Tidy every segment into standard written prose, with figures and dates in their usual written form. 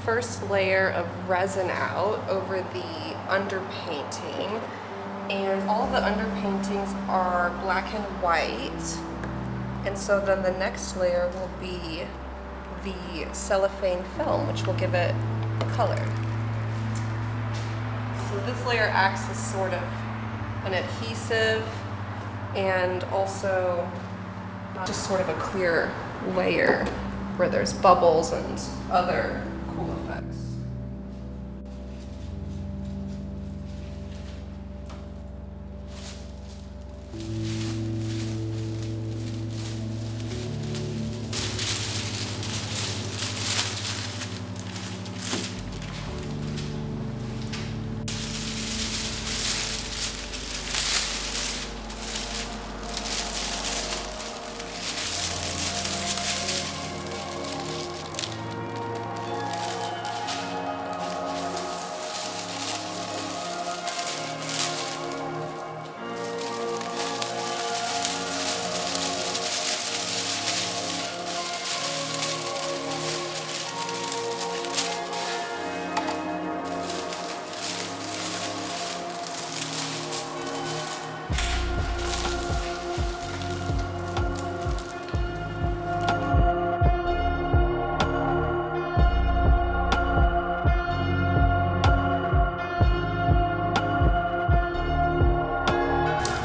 first layer of resin out over the underpainting, and all of the underpaintings are black and white. And so then the next layer will be the cellophane film, which will give it color. So this layer acts as sort of an adhesive and also just sort of a clear layer where there's bubbles and other cool effects.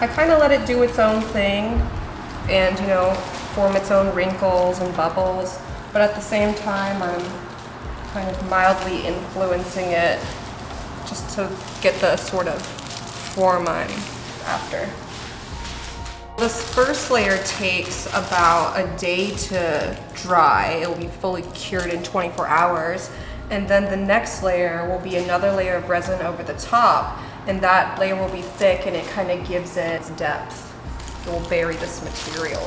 I kind of let it do its own thing and, you know, form its own wrinkles and bubbles, but at the same time I'm kind of mildly influencing it just to get the sort of form I'm after. This first layer takes about a day to dry. It'll be fully cured in 24 hours. And then the next layer will be another layer of resin over the top. And that layer will be thick and it kind of gives it its depth. It will bury this material.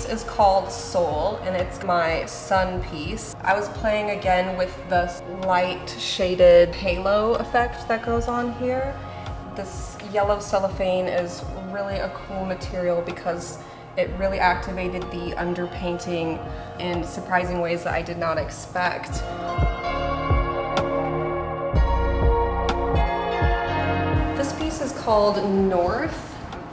Is called Soul, and it's my sun piece. I was playing again with the light shaded halo effect that goes on here. This yellow cellophane is really a cool material because it really activated the underpainting in surprising ways that I did not expect. This piece is called North.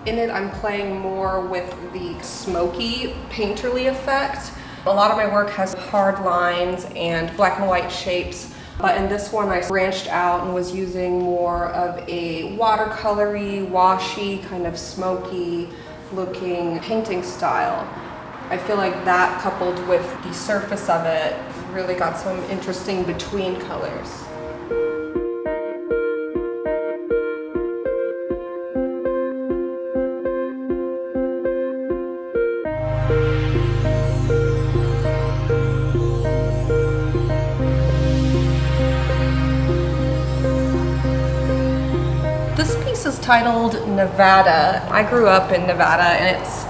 In it, I'm playing more with the smoky, painterly effect. A lot of my work has hard lines and black and white shapes, but in this one I branched out and was using more of a watercolory, washy, kind of smoky looking painting style. I feel like that, coupled with the surface of it, really got some interesting between colors. This piece is titled Nevada. I grew up in Nevada, and it's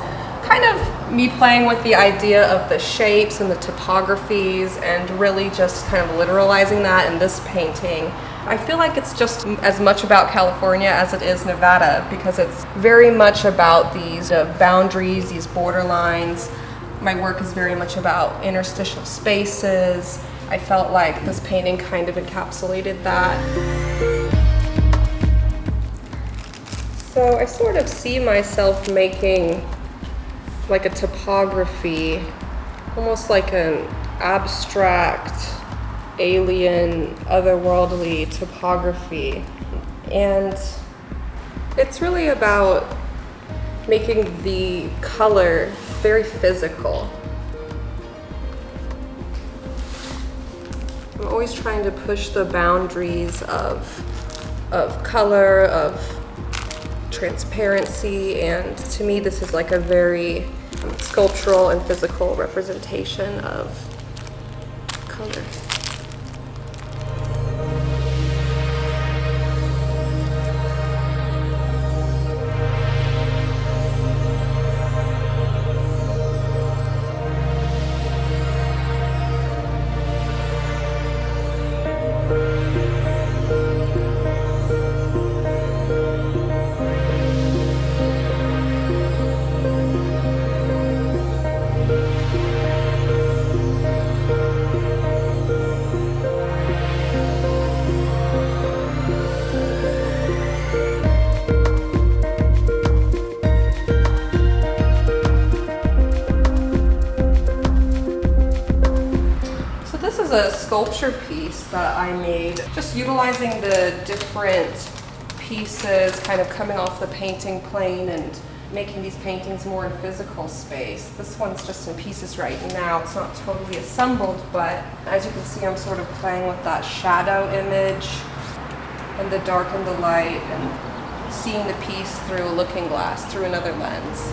kind of me playing with the idea of the shapes and the topographies and really just kind of literalizing that in this painting. I feel like it's just as much about California as it is Nevada, because it's very much about these boundaries, these borderlines. My work is very much about interstitial spaces. I felt like this painting kind of encapsulated that. So I sort of see myself making like a topography, almost like an abstract, alien, otherworldly topography. And it's really about making the color very physical. I'm always trying to push the boundaries of color, of transparency, and to me this is like a very sculptural and physical representation of color. sculpture piece that I made, just utilizing the different pieces kind of coming off the painting plane and making these paintings more in physical space. This one's just in pieces right now. It's not totally assembled, but as you can see, I'm sort of playing with that shadow image and the dark and the light and seeing the piece through a looking glass, through another lens.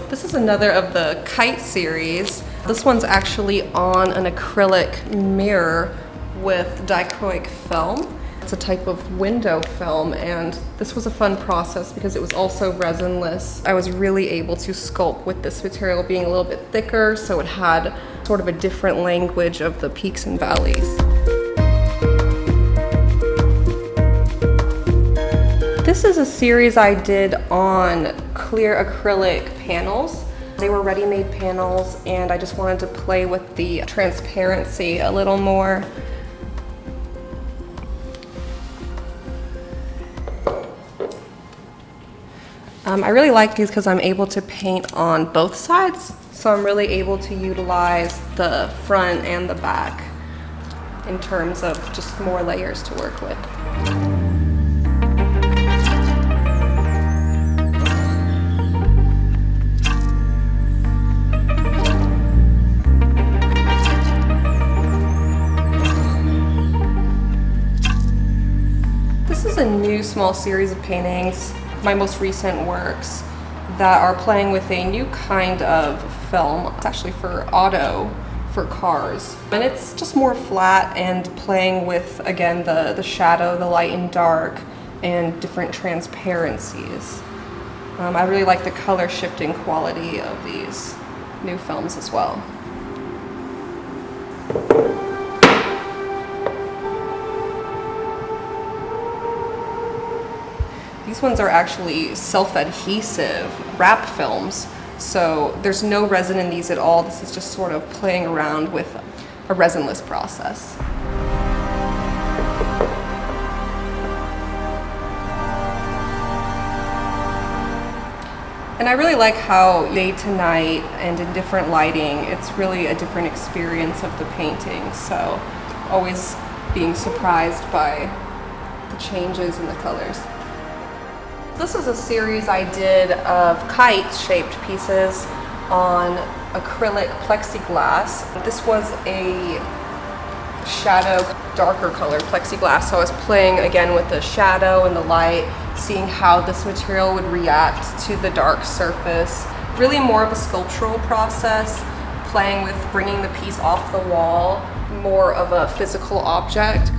This is another of the kite series. This one's actually on an acrylic mirror with dichroic film. It's a type of window film, and this was a fun process because it was also resinless. I was really able to sculpt with this material being a little bit thicker, so it had sort of a different language of the peaks and valleys. This is a series I did on clear acrylic panels. They were ready-made panels, and I just wanted to play with the transparency a little more. I really like these because I'm able to paint on both sides, so I'm really able to utilize the front and the back in terms of just more layers to work with. This is a new small series of paintings, my most recent works, that are playing with a new kind of film. It's actually for cars. And it's just more flat and playing with, again, the shadow, the light and dark, and different transparencies. I really like the color shifting quality of these new films as well. These ones are actually self-adhesive wrap films, so there's no resin in these at all. This is just sort of playing around with a resinless process. And I really like how day to night and in different lighting, it's really a different experience of the painting, so always being surprised by the changes in the colors. This is a series I did of kite-shaped pieces on acrylic plexiglass. This was a shadow, darker colored plexiglass, so I was playing again with the shadow and the light, seeing how this material would react to the dark surface. Really more of a sculptural process, playing with bringing the piece off the wall, more of a physical object.